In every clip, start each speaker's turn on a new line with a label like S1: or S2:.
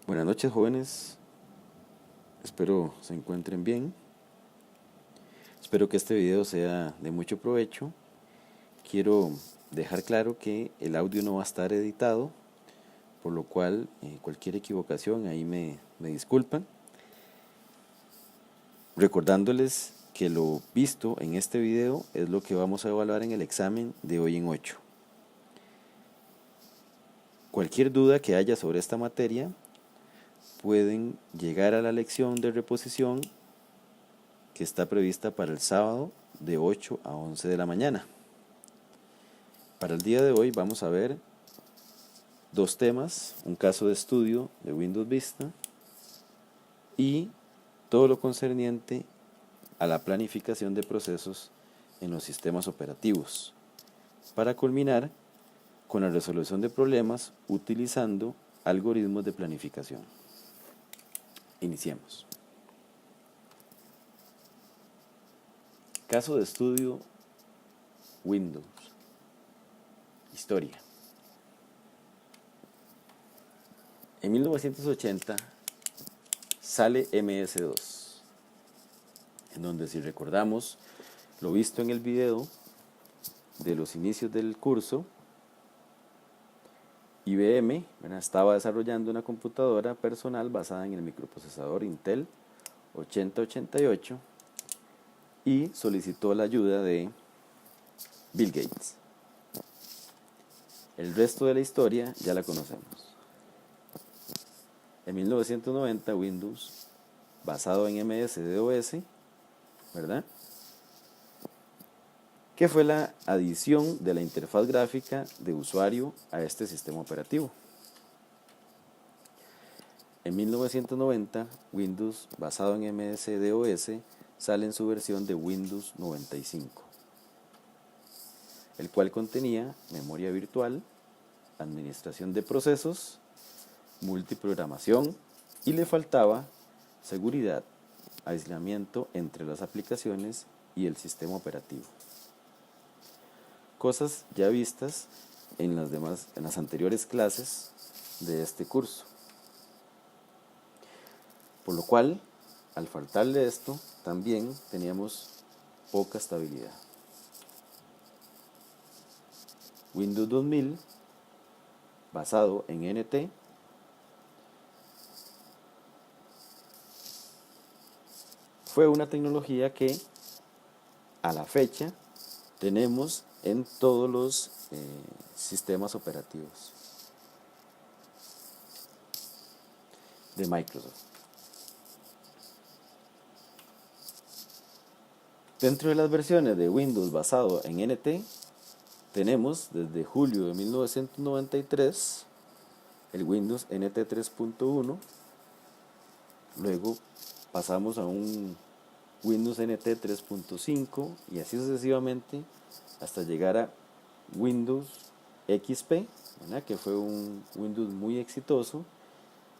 S1: Buenas noches, jóvenes, espero se encuentren bien. Espero que este video sea de mucho provecho. Quiero dejar claro que el audio no va a estar editado, por lo cual cualquier equivocación ahí me disculpan. Recordándoles que lo visto en este video es lo que vamos a evaluar en el examen de hoy en 8. Cualquier duda que haya sobre esta materia, pueden llegar a la lección de reposición que está prevista para el sábado de 8 a 11 de la mañana. Para el día de hoy vamos a ver dos temas, un caso de estudio de Windows Vista y todo lo concerniente a la planificación de procesos en los sistemas operativos, para culminar con la resolución de problemas utilizando algoritmos de planificación. Iniciemos. Caso de estudio Windows. Historia. En 1980 sale MS-2, en donde, si recordamos lo visto en el video de los inicios del curso, IBM estaba desarrollando una computadora personal basada en el microprocesador Intel 8088 y solicitó la ayuda de Bill Gates. El resto de la historia ya la conocemos. En 1990 Windows, basado en MS-DOS, ¿verdad?, que fue la adición de la interfaz gráfica de usuario a este sistema operativo. En 1990, Windows, basado en MS-DOS, sale en su versión de Windows 95, el cual contenía memoria virtual, administración de procesos, multiprogramación y le faltaba seguridad, aislamiento entre las aplicaciones y el sistema operativo. Cosas ya vistas en las anteriores clases de este curso. Por lo cual, al faltarle esto, también teníamos poca estabilidad. Windows 2000, basado en NT, fue una tecnología que a la fecha tenemos en todos los sistemas operativos de Microsoft. Dentro de las versiones de Windows basado en NT, tenemos desde julio de 1993 el Windows NT 3.1, luego pasamos a un Windows NT 3.5 y así sucesivamente hasta llegar a Windows XP, ¿verdad?, que fue un Windows muy exitoso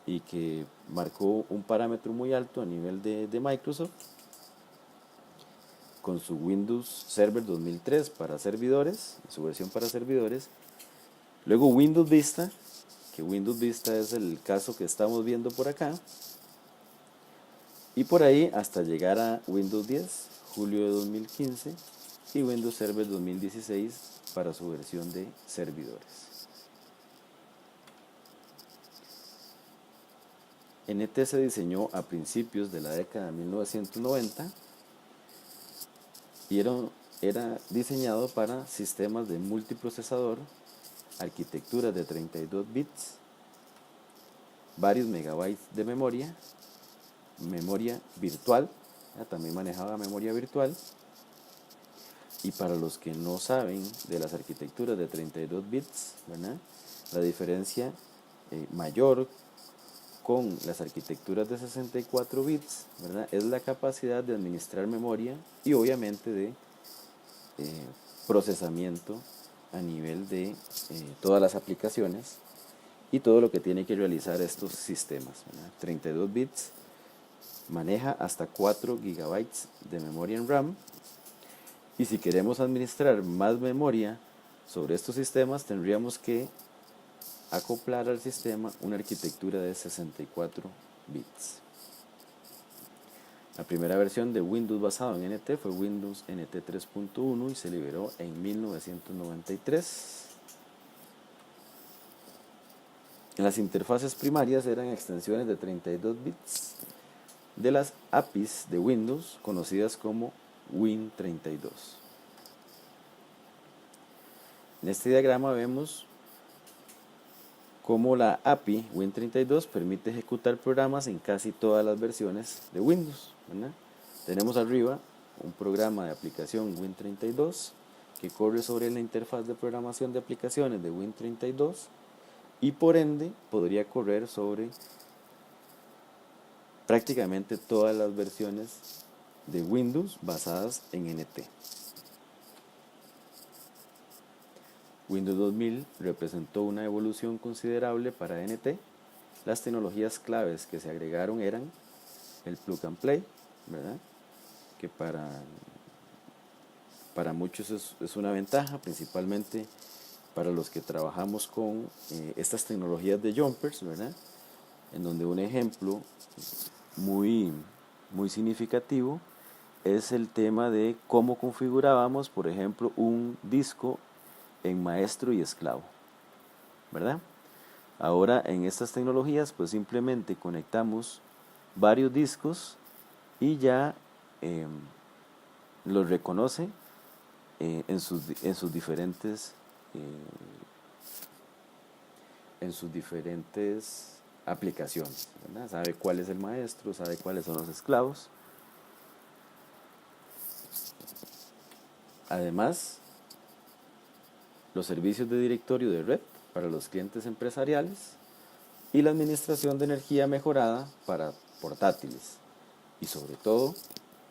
S1: y que marcó un parámetro muy alto a nivel de Microsoft, con su Windows Server 2003 para servidores, su versión para servidores. Luego Windows Vista, que Windows Vista es el caso que estamos viendo por acá, y por ahí hasta llegar a Windows 10, julio de 2015, y Windows Server 2016 para su versión de servidores. NT se diseñó a principios de la década de 1990 y era diseñado para sistemas de multiprocesador, arquitecturas de 32 bits, varios megabytes de memoria virtual, también manejaba memoria virtual. Y para los que no saben de las arquitecturas de 32 bits, ¿verdad?, la diferencia mayor con las arquitecturas de 64 bits, ¿verdad?, es la capacidad de administrar memoria y obviamente de procesamiento a nivel de todas las aplicaciones y todo lo que tiene que realizar estos sistemas, ¿verdad? 32 bits maneja hasta 4 gigabytes de memoria en RAM. Y si queremos administrar más memoria sobre estos sistemas, tendríamos que acoplar al sistema una arquitectura de 64 bits. La primera versión de Windows basado en NT fue Windows NT 3.1 y se liberó en 1993. Las interfaces primarias eran extensiones de 32 bits de las APIs de Windows, conocidas como Win32. En este diagrama vemos cómo la API Win32 permite ejecutar programas en casi todas las versiones de Windows, ¿verdad? Tenemos arriba un programa de aplicación Win32 que corre sobre la interfaz de programación de aplicaciones de Win32 y por ende podría correr sobre prácticamente todas las versiones de Windows basadas en NT. Windows 2000 representó una evolución considerable para NT. Las tecnologías claves que se agregaron eran el plug and play, ¿verdad? Que para muchos es una ventaja, principalmente para los que trabajamos con estas tecnologías de jumpers, ¿verdad? En donde un ejemplo muy significativo es el tema de cómo configurábamos, por ejemplo, un disco en maestro y esclavo, ¿verdad? Ahora en estas tecnologías pues simplemente conectamos varios discos y ya los reconoce en sus diferentes aplicaciones, ¿verdad? Sabe cuál es el maestro, sabe cuáles son los esclavos. Además, los servicios de directorio de red para los clientes empresariales y la administración de energía mejorada para portátiles y sobre todo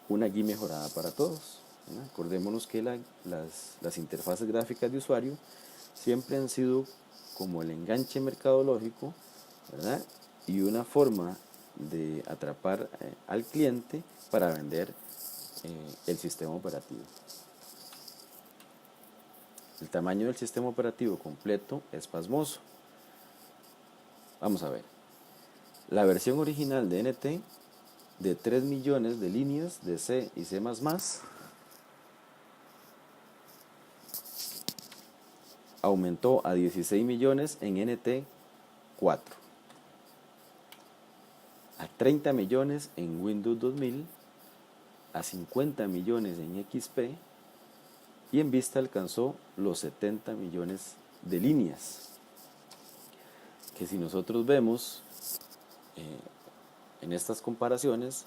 S1: una GUI mejorada para todos, ¿verdad? Acordémonos que las interfaces gráficas de usuario siempre han sido como el enganche mercadológico, ¿verdad? Y una forma de atrapar al cliente para vender el sistema operativo. El tamaño del sistema operativo completo es pasmoso. Vamos a ver. La versión original de NT de 3 millones de líneas de C y C++ aumentó a 16 millones en NT 4, a 30 millones en Windows 2000, a 50 millones en XP y en Vista alcanzó los 70 millones de líneas. Que si nosotros vemos en estas comparaciones,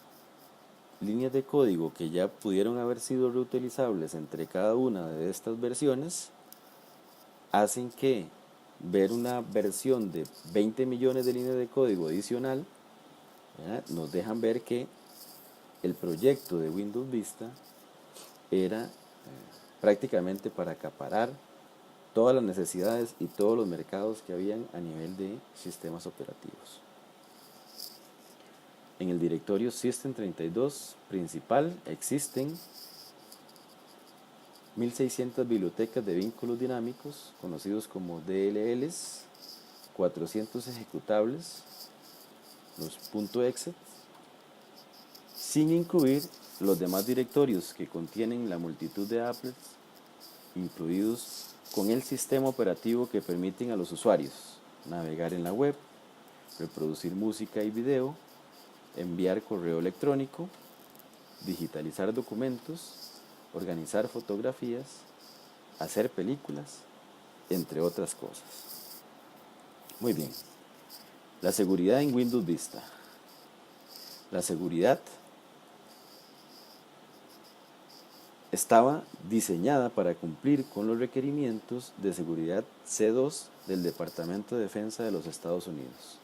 S1: líneas de código que ya pudieron haber sido reutilizables entre cada una de estas versiones, hacen que ver una versión de 20 millones de líneas de código adicional, ¿verdad? Nos dejan ver que el proyecto de Windows Vista era prácticamente para acaparar todas las necesidades y todos los mercados que habían a nivel de sistemas operativos. En el directorio System32 principal existen 1600 bibliotecas de vínculos dinámicos, conocidos como DLLs, 400 ejecutables, los .exe, sin incluir los demás directorios que contienen la multitud de applets incluidos con el sistema operativo que permiten a los usuarios navegar en la web, reproducir música y video, enviar correo electrónico, digitalizar documentos, organizar fotografías, hacer películas, entre otras cosas. Muy bien. La seguridad en Windows Vista. La seguridad estaba diseñada para cumplir con los requerimientos de seguridad C2 del Departamento de Defensa de los Estados Unidos,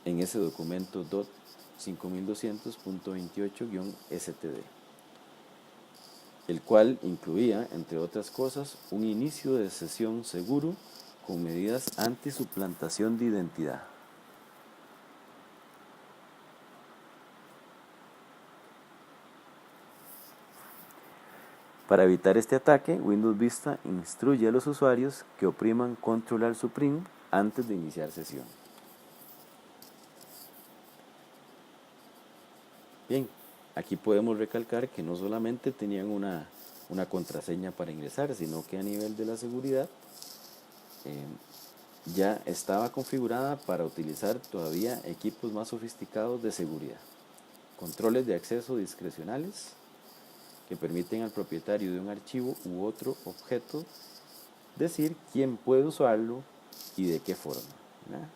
S1: en ese documento DOT 5200.28-STD, el cual incluía, entre otras cosas, un inicio de sesión seguro con medidas anti-suplantación de identidad. Para evitar este ataque, Windows Vista instruye a los usuarios que opriman Ctrl+Alt+Supreme antes de iniciar sesión. Bien, aquí podemos recalcar que no solamente tenían una contraseña para ingresar, sino que a nivel de la seguridad ya estaba configurada para utilizar todavía equipos más sofisticados de seguridad. Controles de acceso discrecionales que permiten al propietario de un archivo u otro objeto decir quién puede usarlo y de qué forma, ¿verdad?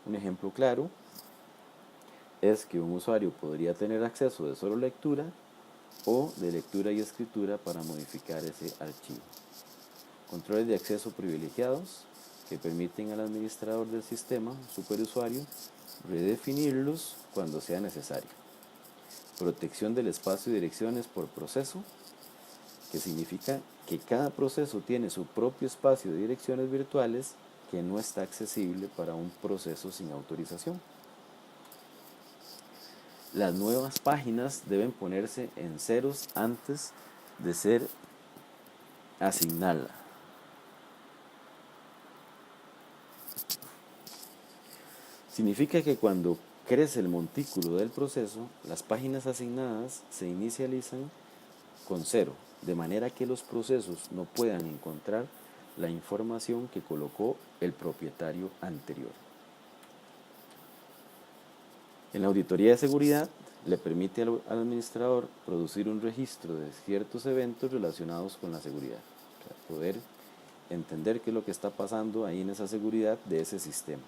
S1: Un ejemplo claro es que un usuario podría tener acceso de solo lectura o de lectura y escritura para modificar ese archivo. Controles de acceso privilegiados que permiten al administrador del sistema, superusuario, redefinirlos cuando sea necesario. Protección del espacio y direcciones por proceso, que significa que cada proceso tiene su propio espacio de direcciones virtuales que no está accesible para un proceso sin autorización. Las nuevas páginas deben ponerse en ceros antes de ser asignada. Significa que cuando crece el montículo del proceso, las páginas asignadas se inicializan con 0, de manera que los procesos no puedan encontrar la información que colocó el propietario anterior. En la auditoría de seguridad le permite al administrador producir un registro de ciertos eventos relacionados con la seguridad, para poder entender qué es lo que está pasando ahí en esa seguridad de ese sistema.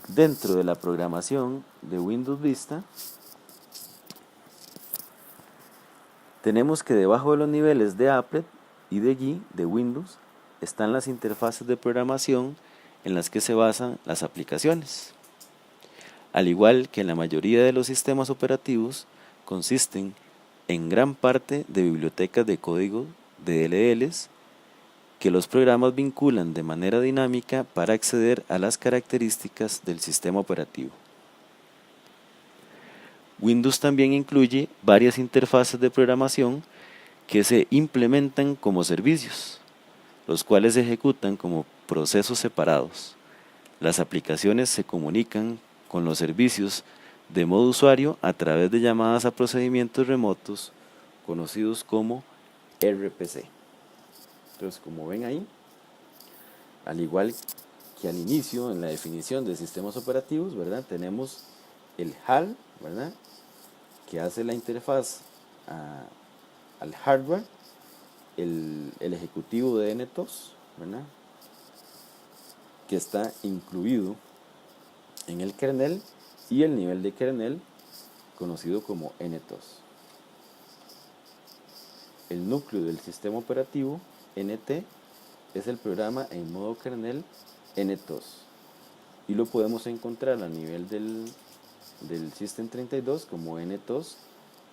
S1: Dentro de la programación de Windows Vista, tenemos que debajo de los niveles de applet y de GUI de Windows están las interfaces de programación en las que se basan las aplicaciones. Al igual que en la mayoría de los sistemas operativos, consisten en gran parte de bibliotecas de código DLLs que los programas vinculan de manera dinámica para acceder a las características del sistema operativo. Windows también incluye varias interfaces de programación que se implementan como servicios, los cuales se ejecutan como procesos separados. Las aplicaciones se comunican con los servicios de modo usuario a través de llamadas a procedimientos remotos conocidos como RPC. Entonces, como ven ahí, al igual que al inicio en la definición de sistemas operativos, ¿verdad? Tenemos el HAL, ¿verdad? Que hace la interfaz al hardware, el ejecutivo de NTOS, ¿verdad? Que está incluido en el kernel y el nivel de kernel conocido como NTOS. El núcleo del sistema operativo, NT, es el programa en modo kernel NTOS y lo podemos encontrar a nivel del System32 como NTOS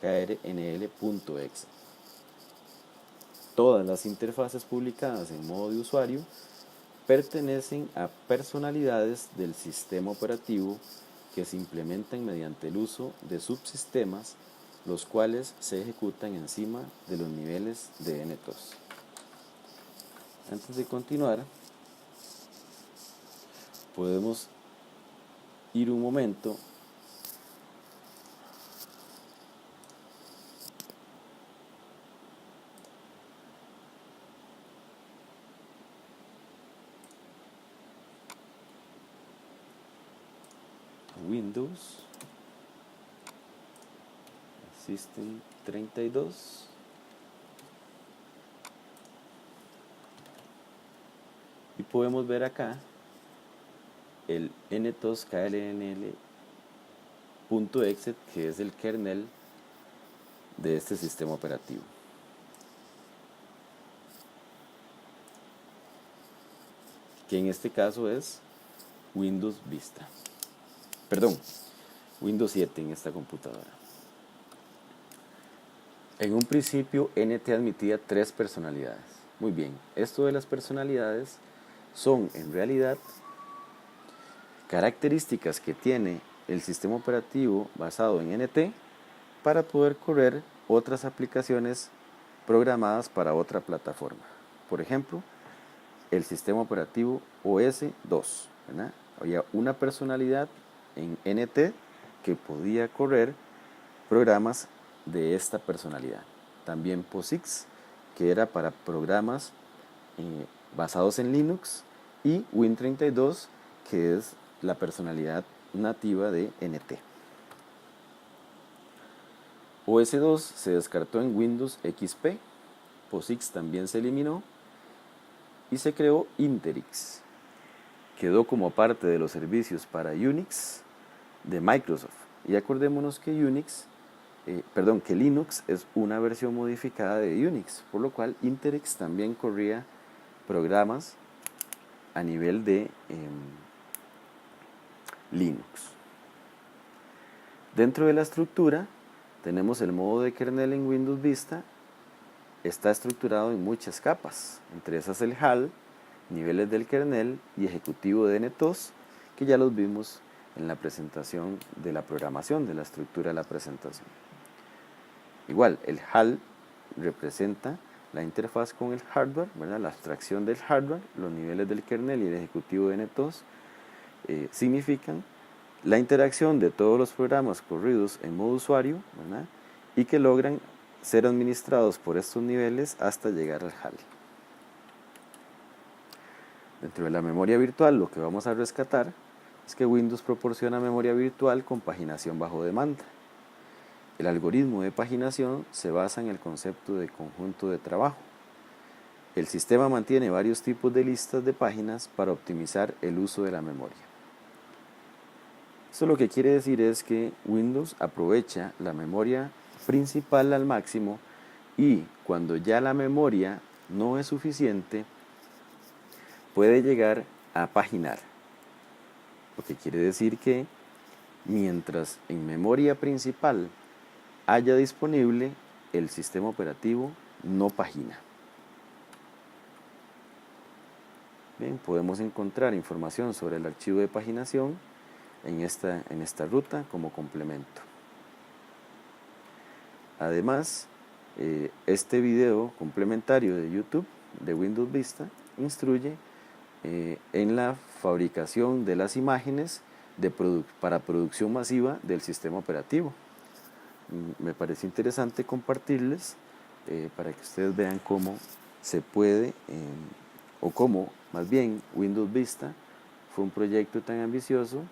S1: krnl.exe. Todas las interfaces publicadas en modo de usuario pertenecen a personalidades del sistema operativo que se implementan mediante el uso de subsistemas, los cuales se ejecutan encima de los niveles de NTOS. Antes de continuar, podemos ir un momento Windows System32 y podemos ver acá el NTOS krnl.exe, que es el kernel de este sistema operativo. Que en este caso es Windows Vista. Perdón, Windows 7 en esta computadora. En un principio NT admitía 3 personalidades. Muy bien, esto de las personalidades son en realidad características que tiene el sistema operativo basado en NT para poder correr otras aplicaciones programadas para otra plataforma. Por ejemplo, el sistema operativo OS2, ¿verdad? Había una personalidad en NT que podía correr programas de esta personalidad. También POSIX, que era para programas basados en Linux, y Win32, que es la personalidad nativa de NT. OS2 se descartó en Windows XP, POSIX también se eliminó y se creó Interix. Quedó como parte de los servicios para Unix de Microsoft. Y acordémonos que que Linux es una versión modificada de Unix, por lo cual Interix también corría programas a nivel de Linux. Dentro de la estructura tenemos el modo de kernel en Windows Vista. Está estructurado en muchas capas, entre esas el HAL, niveles del kernel y ejecutivo de NTOS, que ya los vimos en la presentación de la programación, de la estructura de la presentación. Igual, el HAL representa la interfaz con el hardware, ¿verdad? La abstracción del hardware, los niveles del kernel y el ejecutivo de NTOS significan la interacción de todos los programas corridos en modo usuario, ¿verdad? Y que logran ser administrados por estos niveles hasta llegar al HAL. Dentro de la memoria virtual, lo que vamos a rescatar es que Windows proporciona memoria virtual con paginación bajo demanda. El algoritmo de paginación se basa en el concepto de conjunto de trabajo. El sistema mantiene varios tipos de listas de páginas para optimizar el uso de la memoria. Esto lo que quiere decir es que Windows aprovecha la memoria principal al máximo y cuando ya la memoria no es suficiente, puede llegar a paginar. Lo que quiere decir que mientras en memoria principal haya disponible, el sistema operativo no pagina. Bien, podemos encontrar información sobre el archivo de paginación en esta ruta como complemento. Además, este video complementario de YouTube de Windows Vista instruye en la fabricación de las imágenes para producción masiva del sistema operativo. Me parece interesante compartirles para que ustedes vean cómo se puede, o cómo más bien Windows Vista fue un proyecto tan ambicioso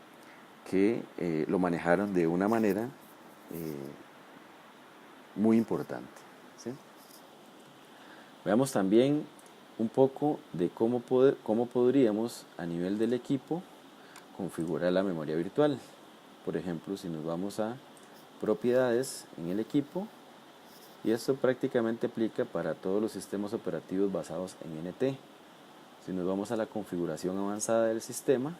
S1: que lo manejaron de una manera muy importante, ¿sí? Veamos también un poco de cómo podríamos a nivel del equipo configurar la memoria virtual. Por ejemplo, si nos vamos a propiedades en el equipo, y esto prácticamente aplica para todos los sistemas operativos basados en NT. Si nos vamos a la configuración avanzada del sistema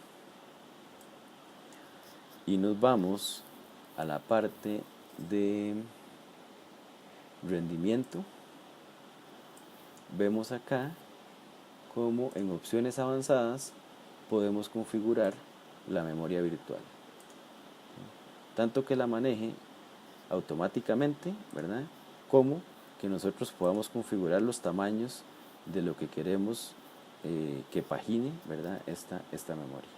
S1: y nos vamos a la parte de rendimiento, vemos acá cómo en opciones avanzadas podemos configurar la memoria virtual, tanto que la maneje automáticamente, ¿verdad? Como que nosotros podamos configurar los tamaños de lo que queremos que pagine, ¿verdad? esta memoria.